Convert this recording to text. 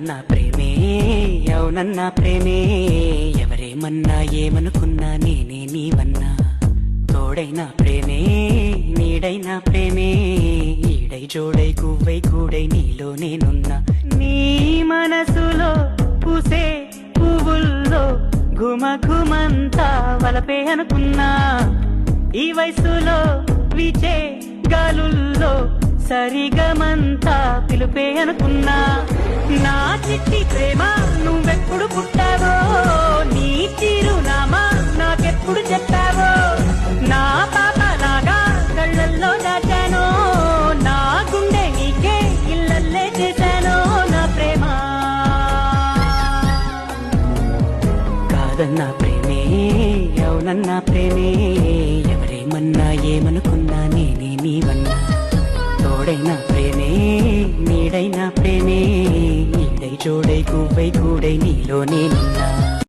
కాదన్నా ప్రేమే అవునన్నా ప్రేమే ఎవరేమన్నా ఏమనుకున్నా నేనే నీవన్నా తోడైనా ప్రేమే నీడైనా ప్రేమే ఈడై జోడై గువ్వై కూడై నీలో నేనున్నా నీ మనసులో పూసే పువ్వుల్లో ఘుమ ఘుమంతా వలపే అనుకున్నా ఈ వయసులో విచే గాలుల్లో సరిగమంతా పిలుపే అనుకున్నా నా చిట్టి ప్రేమ నువ్వెప్పుడు పుట్టావో నీ చిరునామా నాకెప్పుడు చెప్పావో నా పాప లాగా కళ్ళల్లో దాచానో నా గుండె నీకే ఇల్లల్లే చేశానో నా ప్రేమ కాదన్నా ప్రేమే అవునన్నా ప్రేమే ఎవరేమన్నా ఏమనుకున్నా నేనే నీవన్నా తోడైనా ప్రేమే నీడైనా ప్రేమే ఈడై జోడై గువ్వై కూడై నీలో నేనున్నా